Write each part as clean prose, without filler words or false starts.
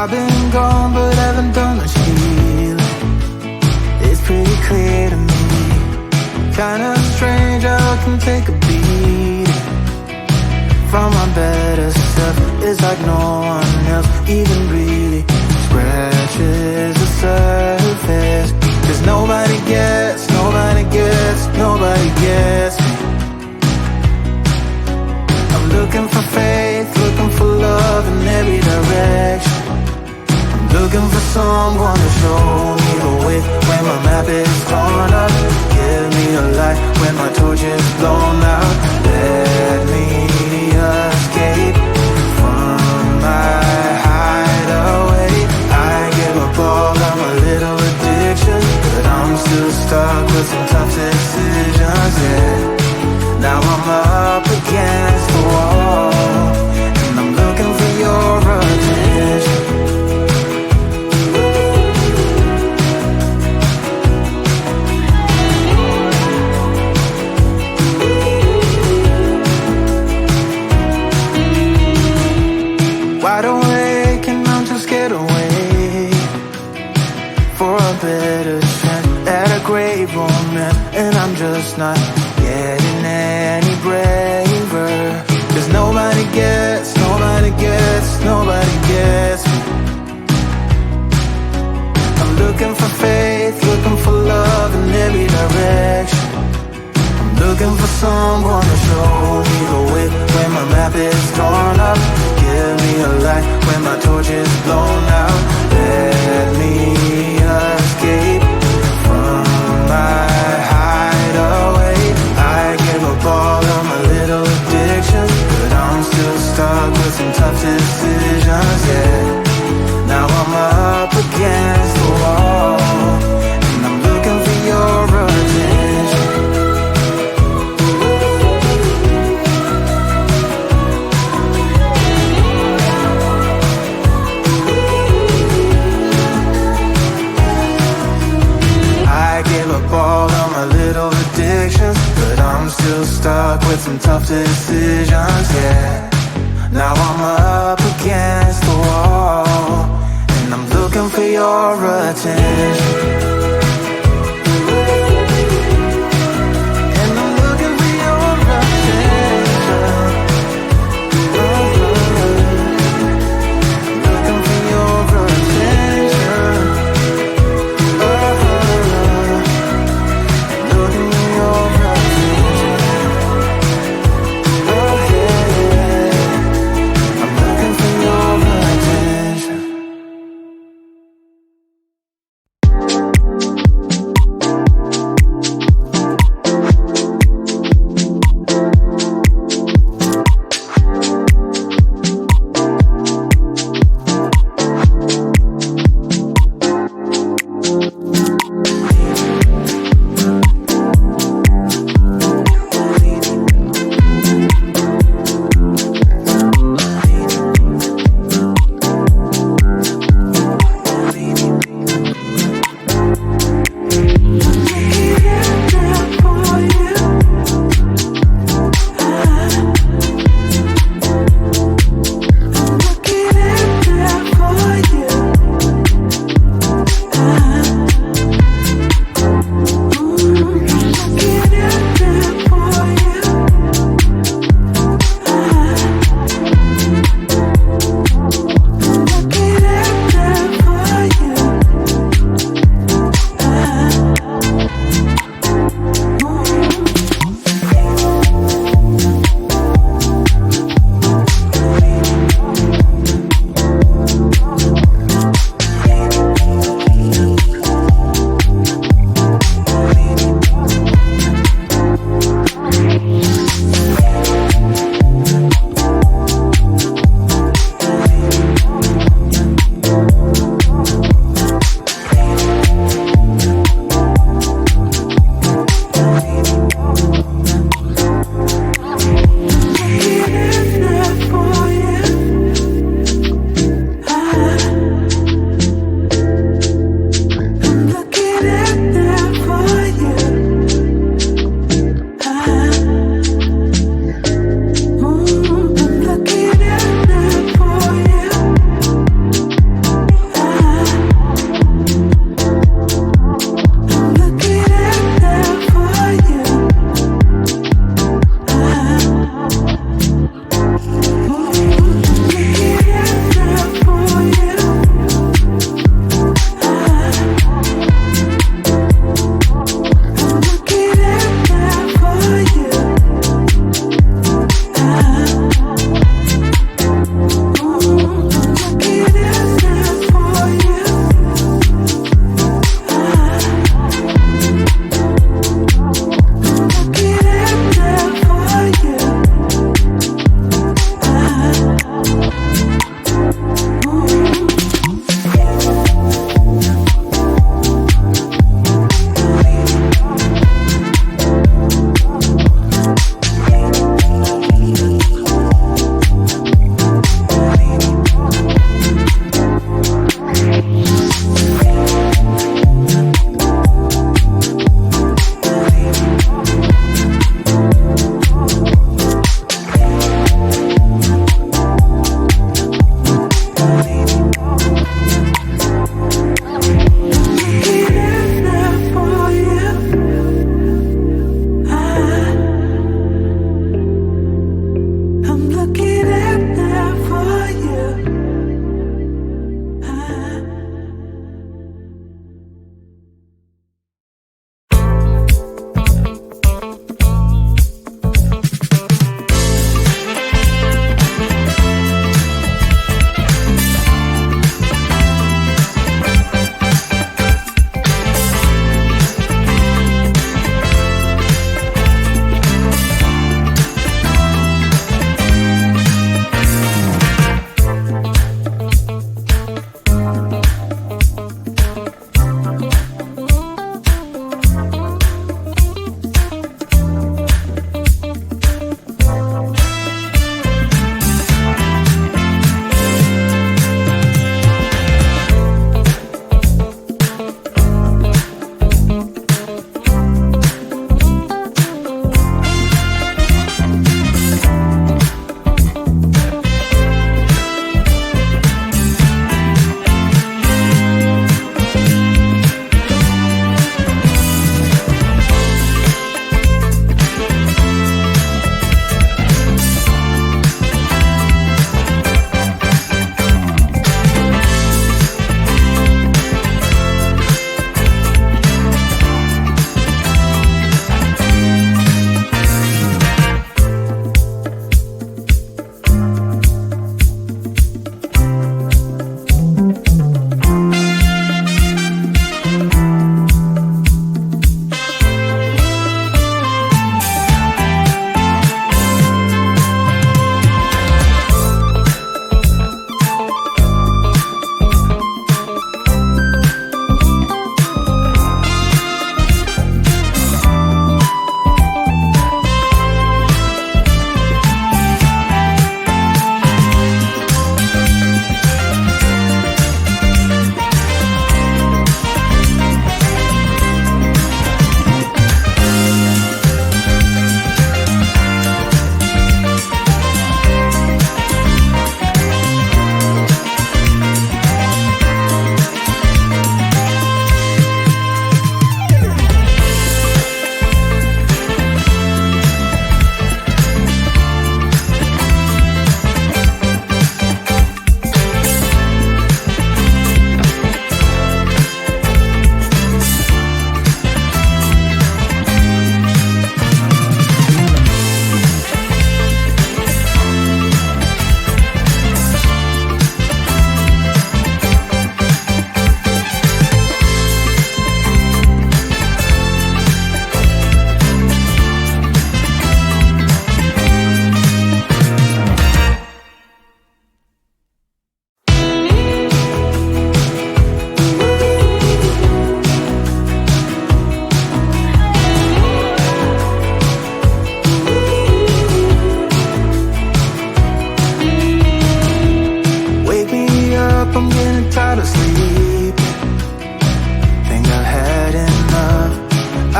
I've been gone but haven't done much healing. It's pretty clear to me. Kinda strange how I can take a beating from my better self. It's like no one else even really scratches the surface. 'Cause nobody gets me. I'm looking for faith, looking for love in every direction. I'm looking for someone to show me the way when my map is torn up. Give me a light when my torch is blown out. Let me escape from my hideaway. I give up all of my little addictions, but I'm still stuck with some tough decisions, yeah. Now I'm up against the wall, and I'm looking for your attention. Wide awake and I'm too scared away for a better chance at a great romance, and I'm just not getting any braver. 'Cause nobody gets me. I'm looking for faith, looking for love in every direction. I'm looking for someone to show me the way when my map is torn up. Give me a light when my torch is blown out. Let me escape from my hideaway. I give up all of my little addictions, but I'm still stuck with some tough decisions, yeah. Now I'm up against the wall, and I'm looking for your attention. I give up all of my little addictions, but I'm still stuck with some tough decisions, yeah. Now I'm up against the wall, and I'm looking for your attention. And I'm looking for your attention. Looking for your attention. Looking for your attention. Oh yeah, I'm looking for your attention.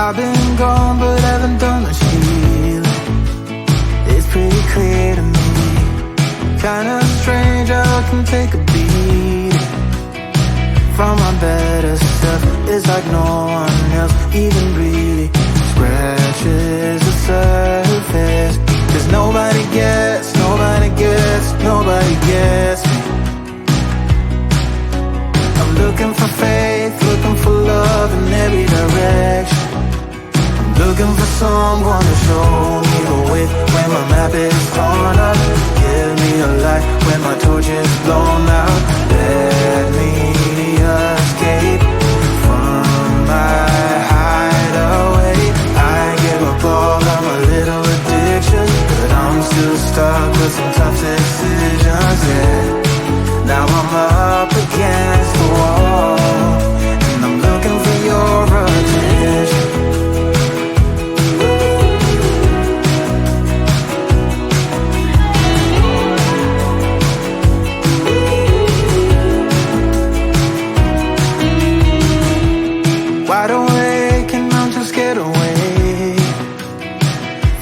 I've been gone but haven't done much healing. It's pretty clear to me. Kinda strange how I can take a beat from my better self. It's like no one else even really scratches the surface. 'Cause nobody gets me. I'm looking for faith, looking for love in every direction. I'm looking for someone to show me the way when my map is torn up. Give me a light when my torch is blown out. Let me escape from my hideaway. I give up all of my little addictions, but I'm still stuck with some tough decisions, yeah. Now I'm up against the wall, and I'm looking for your attention. Wide awake and I'm just scared away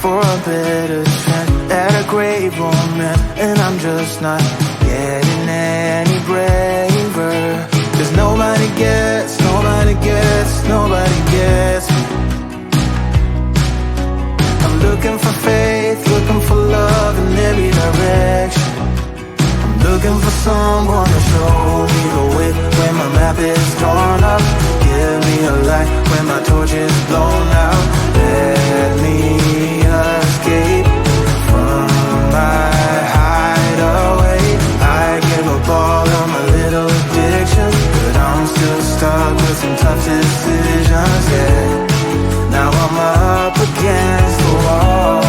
for a better chance at a great romance, and I'm just not getting any breath. nobody gets me. I'm looking for faith, looking for love in every direction. I'm looking for someone to show me the way when my map is torn up. Give me a light when my torch is blown out. Let me escape from my hideaway. I give up all of my little addictions, but I'm still stuck with some tough decisions, yeah. Now I'm up against the wall,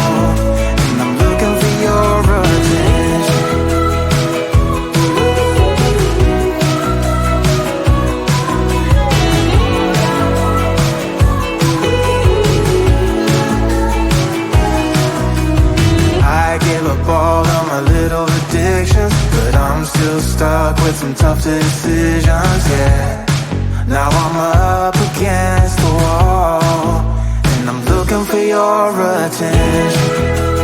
and I'm looking for your attention. I gave up all of my little addictions, but I'm still stuck with some tough decisions, yeah. Now I'm up against the wall, and I'm looking for your attention.